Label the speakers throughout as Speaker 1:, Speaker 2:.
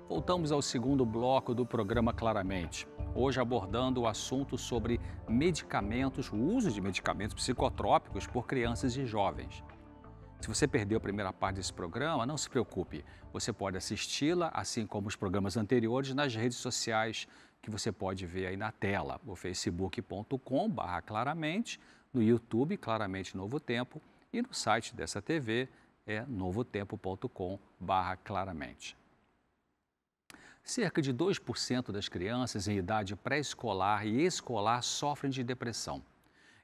Speaker 1: Voltamos ao segundo bloco do programa Claramente. Hoje abordando o assunto sobre medicamentos, o uso de medicamentos psicotrópicos por crianças e jovens. Se você perdeu a primeira parte desse programa, não se preocupe. Você pode assisti-la, assim como os programas anteriores, nas redes sociais que você pode ver aí na tela. O facebook.com/claramente, no YouTube, Claramente Novo Tempo, e no site dessa TV é novotempo.com/claramente. Cerca de 2% das crianças em idade pré-escolar e escolar sofrem de depressão.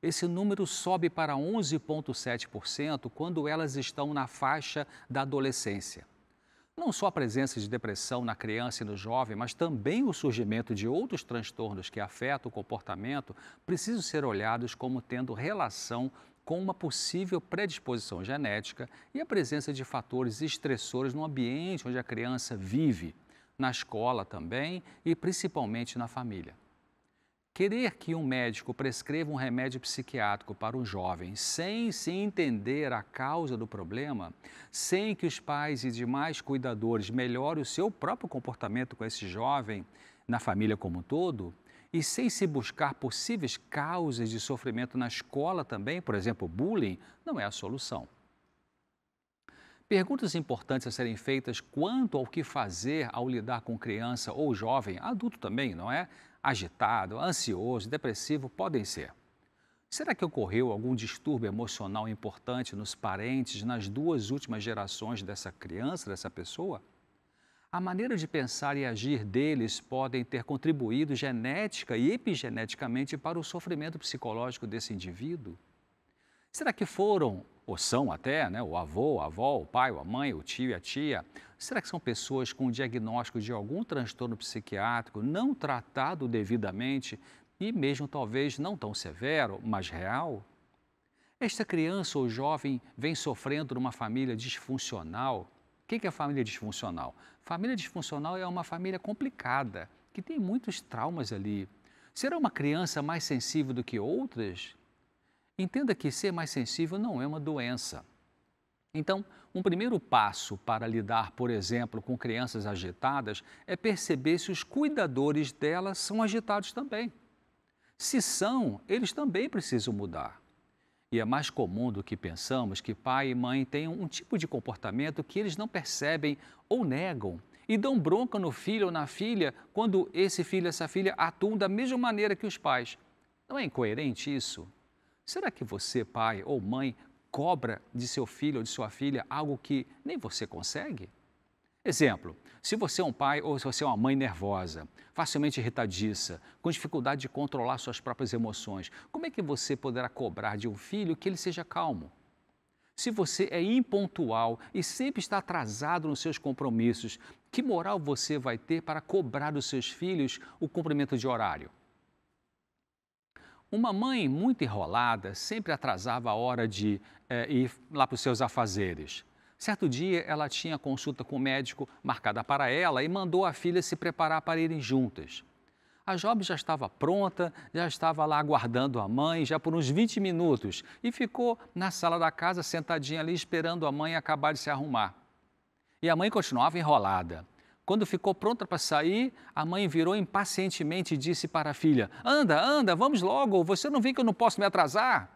Speaker 1: Esse número sobe para 11,7% quando elas estão na faixa da adolescência. Não só a presença de depressão na criança e no jovem, mas também o surgimento de outros transtornos que afetam o comportamento precisam ser olhados como tendo relação com uma possível predisposição genética e a presença de fatores estressores no ambiente onde a criança vive, na escola também e principalmente na família. Querer que um médico prescreva um remédio psiquiátrico para um jovem sem se entender a causa do problema, sem que os pais e demais cuidadores melhorem o seu próprio comportamento com esse jovem, na família como um todo, e sem se buscar possíveis causas de sofrimento na escola também, por exemplo, bullying, não é a solução. Perguntas importantes a serem feitas quanto ao que fazer ao lidar com criança ou jovem, adulto também, não é? Agitado, ansioso, depressivo podem ser. Será que ocorreu algum distúrbio emocional importante nos parentes nas duas últimas gerações dessa criança, dessa pessoa? A maneira de pensar e agir deles podem ter contribuído genética e epigeneticamente para o sofrimento psicológico desse indivíduo? Será que foram, ou são até, né, o avô, a avó, o pai, a mãe, o tio e a tia? Será que são pessoas com diagnóstico de algum transtorno psiquiátrico não tratado devidamente e mesmo talvez não tão severo, mas real? Esta criança ou jovem vem sofrendo numa família disfuncional. O que é família disfuncional? Família disfuncional é uma família complicada, que tem muitos traumas ali. Será uma criança mais sensível do que outras? Entenda que ser mais sensível não é uma doença. Então, um primeiro passo para lidar, por exemplo, com crianças agitadas é perceber se os cuidadores delas são agitados também. Se são, eles também precisam mudar. E é mais comum do que pensamos que pai e mãe tenham um tipo de comportamento que eles não percebem ou negam e dão bronca no filho ou na filha quando esse filho ou essa filha atuam da mesma maneira que os pais. Não é incoerente isso? Será que você, pai ou mãe, cobra de seu filho ou de sua filha algo que nem você consegue? Exemplo, se você é um pai ou se você é uma mãe nervosa, facilmente irritadiça, com dificuldade de controlar suas próprias emoções, como é que você poderá cobrar de um filho que ele seja calmo? Se você é impontual e sempre está atrasado nos seus compromissos, que moral você vai ter para cobrar dos seus filhos o cumprimento de horário? Uma mãe muito enrolada sempre atrasava a hora de ir lá para os seus afazeres. Certo dia, ela tinha consulta com o médico marcada para ela e mandou a filha se preparar para irem juntas. A jovem já estava pronta, já estava lá aguardando a mãe já por uns 20 minutos e ficou na sala da casa sentadinha ali esperando a mãe acabar de se arrumar. E a mãe continuava enrolada. Quando ficou pronta para sair, a mãe virou impacientemente e disse para a filha: Anda, anda, vamos logo, você não vê que eu não posso me atrasar?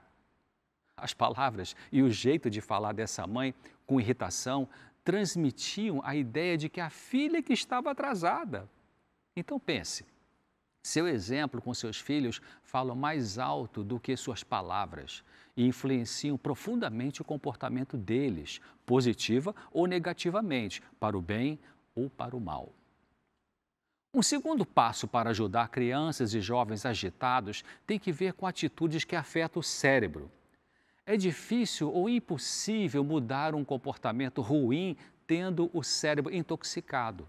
Speaker 1: As palavras e o jeito de falar dessa mãe, com irritação, transmitiam a ideia de que a filha que estava atrasada. Então pense, seu exemplo com seus filhos fala mais alto do que suas palavras e influenciam profundamente o comportamento deles, positiva ou negativamente, para o bem ou para o mal. Um segundo passo para ajudar crianças e jovens agitados tem que ver com atitudes que afetam o cérebro. É difícil ou impossível mudar um comportamento ruim tendo o cérebro intoxicado.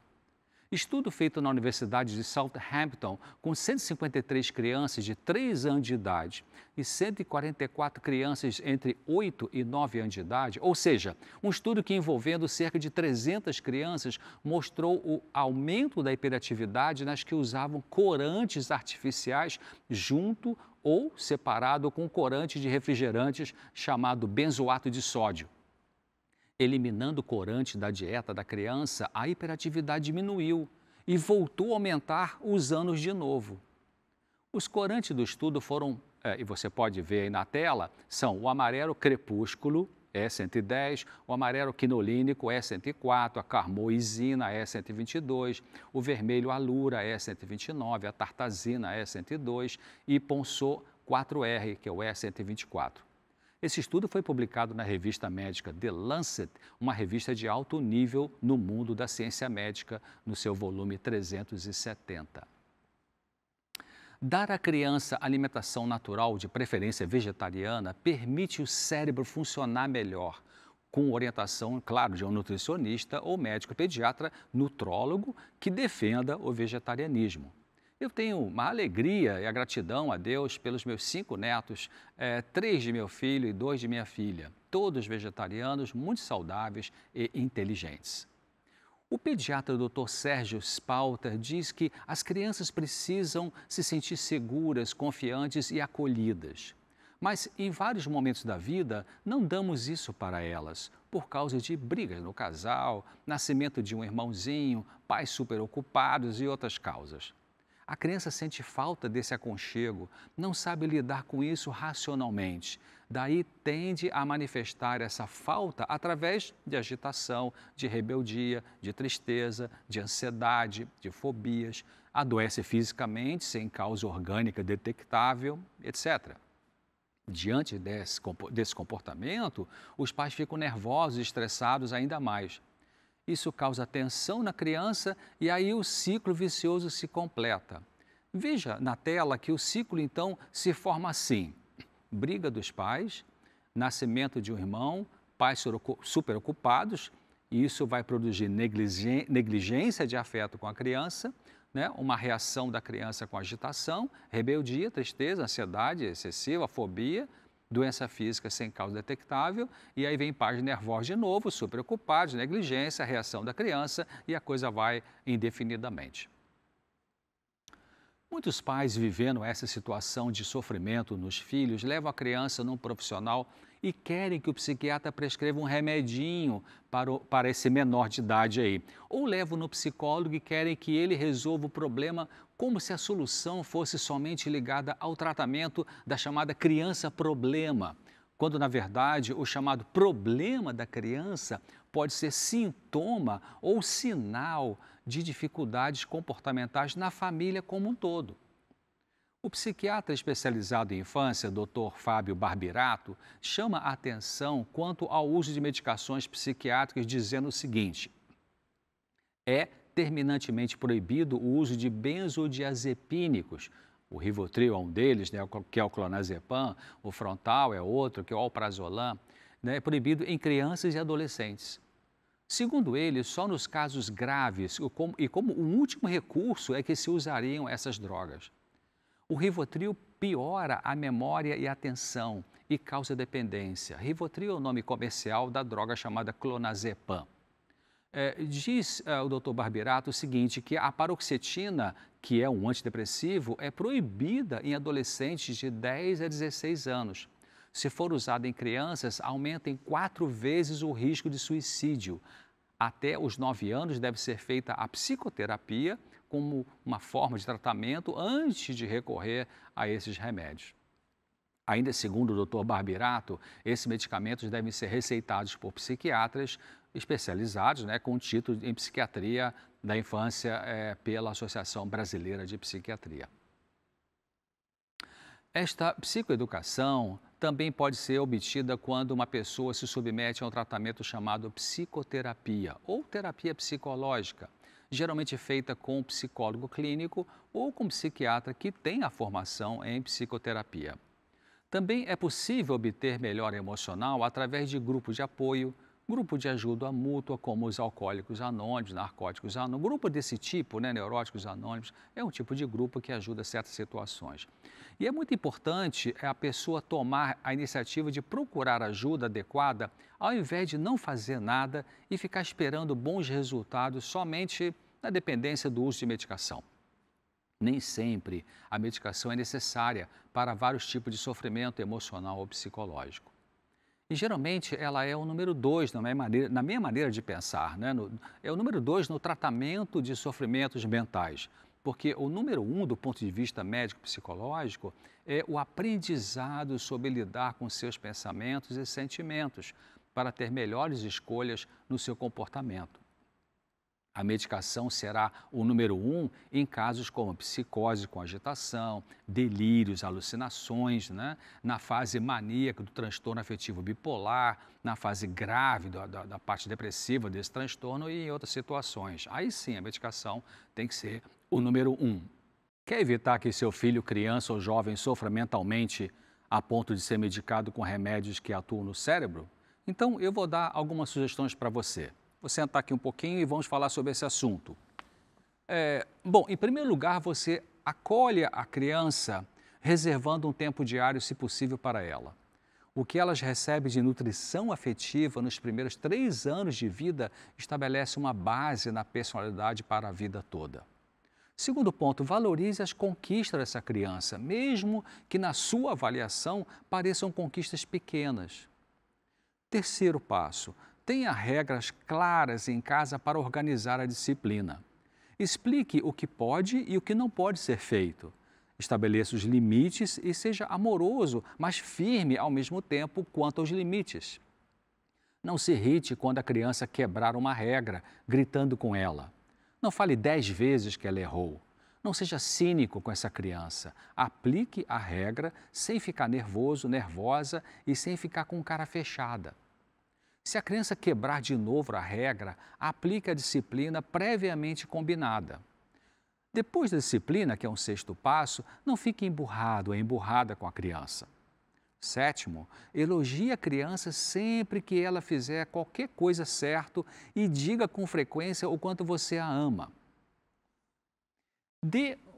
Speaker 1: Estudo feito na Universidade de Southampton com 153 crianças de 3 anos de idade e 144 crianças entre 8 e 9 anos de idade, ou seja, um estudo que envolvendo cerca de 300 crianças mostrou o aumento da hiperatividade nas que usavam corantes artificiais junto ou separado com corante de refrigerantes chamado benzoato de sódio. Eliminando o corante da dieta da criança, a hiperatividade diminuiu e voltou a aumentar os anos de novo. Os corantes do estudo foram, e você pode ver aí na tela, são o amarelo crepúsculo, E110, o amarelo quinolínico, E104, a carmoisina, E122, o vermelho alura, E129, a tartazina, E102 e Ponçô 4R, que é o E124. Esse estudo foi publicado na revista médica The Lancet, uma revista de alto nível no mundo da ciência médica, no seu volume 370. Dar à criança alimentação natural, de preferência vegetariana, permite o cérebro funcionar melhor, com orientação, claro, de um nutricionista ou médico pediatra nutrólogo que defenda o vegetarianismo. Eu tenho uma alegria e a gratidão a Deus pelos meus 5 netos, 3 de meu filho e 2 de minha filha, todos vegetarianos, muito saudáveis e inteligentes. O pediatra Dr. Sérgio Spalter diz que as crianças precisam se sentir seguras, confiantes e acolhidas. Mas em vários momentos da vida não damos isso para elas, por causa de brigas no casal, nascimento de um irmãozinho, pais superocupados e outras causas. A criança sente falta desse aconchego, não sabe lidar com isso racionalmente. Daí tende a manifestar essa falta através de agitação, de rebeldia, de tristeza, de ansiedade, de fobias, adoece fisicamente sem causa orgânica detectável, etc. Diante desse comportamento, os pais ficam nervosos e estressados ainda mais. Isso causa tensão na criança e aí o ciclo vicioso se completa. Veja na tela que o ciclo então se forma assim: briga dos pais, nascimento de um irmão, pais superocupados, e isso vai produzir negligência de afeto com a criança, né? Uma reação da criança com agitação, rebeldia, tristeza, ansiedade excessiva, fobia, doença física sem causa detectável, e aí vem pais nervosos de novo, superocupados, negligência, reação da criança e a coisa vai indefinidamente. Muitos pais vivendo essa situação de sofrimento nos filhos levam a criança num profissional e querem que o psiquiatra prescreva um remedinho para esse menor de idade aí. Ou levam no psicólogo e querem que ele resolva o problema como se a solução fosse somente ligada ao tratamento da chamada criança-problema, quando na verdade o chamado problema da criança pode ser sintoma ou sinal de dificuldades comportamentais na família como um todo. O psiquiatra especializado em infância, Dr. Fábio Barbirato, chama a atenção quanto ao uso de medicações psiquiátricas, dizendo o seguinte: é terminantemente proibido o uso de benzodiazepínicos. O Rivotril é um deles, né, que é o clonazepam, o Frontal é outro, que é o alprazolam, né, é proibido em crianças e adolescentes. Segundo ele, só nos casos graves e como um último recurso é que se usariam essas drogas. O Rivotril piora a memória e a atenção e causa dependência. Rivotril é o nome comercial da droga chamada clonazepam. Diz o Dr. Barbirato o seguinte, que a paroxetina, que é um antidepressivo, é proibida em adolescentes de 10 a 16 anos. Se for usada em crianças, aumenta em 4 vezes o risco de suicídio. Até os 9 anos deve ser feita a psicoterapia como uma forma de tratamento antes de recorrer a esses remédios. Ainda segundo o Dr. Barbirato, esses medicamentos devem ser receitados por psiquiatras especializados, né, com título em psiquiatria da infância pela Associação Brasileira de Psiquiatria. Esta psicoeducação também pode ser obtida quando uma pessoa se submete a um tratamento chamado psicoterapia ou terapia psicológica, geralmente feita com um psicólogo clínico ou com um psiquiatra que tem a formação em psicoterapia. Também é possível obter melhora emocional através de grupos de apoio, grupo de ajuda mútua, como os alcoólicos anônimos, narcóticos anônimos. Grupo desse tipo, né, neuróticos anônimos, é um tipo de grupo que ajuda certas situações. E é muito importante a pessoa tomar a iniciativa de procurar ajuda adequada, ao invés de não fazer nada e ficar esperando bons resultados somente na dependência do uso de medicação. Nem sempre a medicação é necessária para vários tipos de sofrimento emocional ou psicológico. E geralmente ela é o número 2 na minha maneira de pensar, né? É o número 2 no tratamento de sofrimentos mentais. Porque o número 1, do ponto de vista médico-psicológico, é o aprendizado sobre lidar com seus pensamentos e sentimentos para ter melhores escolhas no seu comportamento. A medicação será o número 1 em casos como psicose com agitação, delírios, alucinações, né? Na fase maníaca do transtorno afetivo bipolar, na fase grave da parte depressiva desse transtorno e em outras situações. Aí sim, a medicação tem que ser o número 1. Quer evitar que seu filho, criança ou jovem sofra mentalmente a ponto de ser medicado com remédios que atuam no cérebro? Então, eu vou dar algumas sugestões para você. Vou sentar aqui um pouquinho e vamos falar sobre esse assunto. Bom, em primeiro lugar, você acolhe a criança reservando um tempo diário, se possível, para ela. O que elas recebem de nutrição afetiva nos primeiros 3 anos de vida estabelece uma base na personalidade para a vida toda. Segundo ponto, valorize as conquistas dessa criança, mesmo que na sua avaliação pareçam conquistas pequenas. Terceiro passo, tenha regras claras em casa para organizar a disciplina. Explique o que pode e o que não pode ser feito. Estabeleça os limites e seja amoroso, mas firme ao mesmo tempo quanto aos limites. Não se irrite quando a criança quebrar uma regra, gritando com ela. Não fale 10 vezes que ela errou. Não seja cínico com essa criança. Aplique a regra sem ficar nervoso, nervosa e sem ficar com cara fechada. Se a criança quebrar de novo a regra, aplique a disciplina previamente combinada. Depois da disciplina, que é um sexto passo, não fique emburrado ou emburrada com a criança. Sétimo, elogie a criança sempre que ela fizer qualquer coisa certo e diga com frequência o quanto você a ama.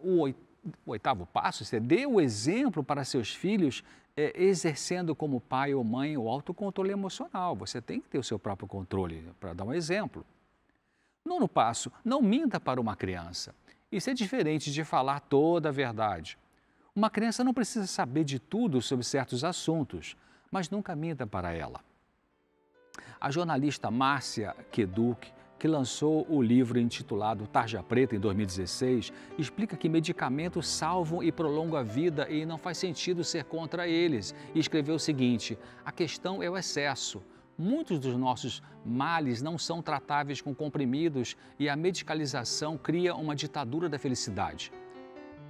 Speaker 1: O oitavo passo, você dê o exemplo para seus filhos, exercendo como pai ou mãe o autocontrole emocional. Você tem que ter o seu próprio controle, para dar um exemplo. Nono passo, não minta para uma criança. Isso é diferente de falar toda a verdade. Uma criança não precisa saber de tudo sobre certos assuntos, mas nunca minta para ela. A jornalista Márcia Keduc, que lançou o livro intitulado Tarja Preta em 2016, explica que medicamentos salvam e prolongam a vida e não faz sentido ser contra eles. E escreveu o seguinte: a questão é o excesso. Muitos dos nossos males não são tratáveis com comprimidos e a medicalização cria uma ditadura da felicidade.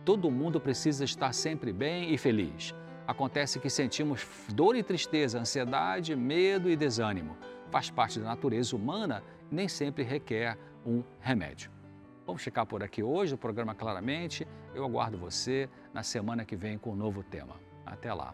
Speaker 1: Todo mundo precisa estar sempre bem e feliz. Acontece que sentimos dor e tristeza, ansiedade, medo e desânimo. Faz parte da natureza humana e nem sempre requer um remédio. Vamos ficar por aqui hoje, o programa Claramente. Eu aguardo você na semana que vem com um novo tema. Até lá.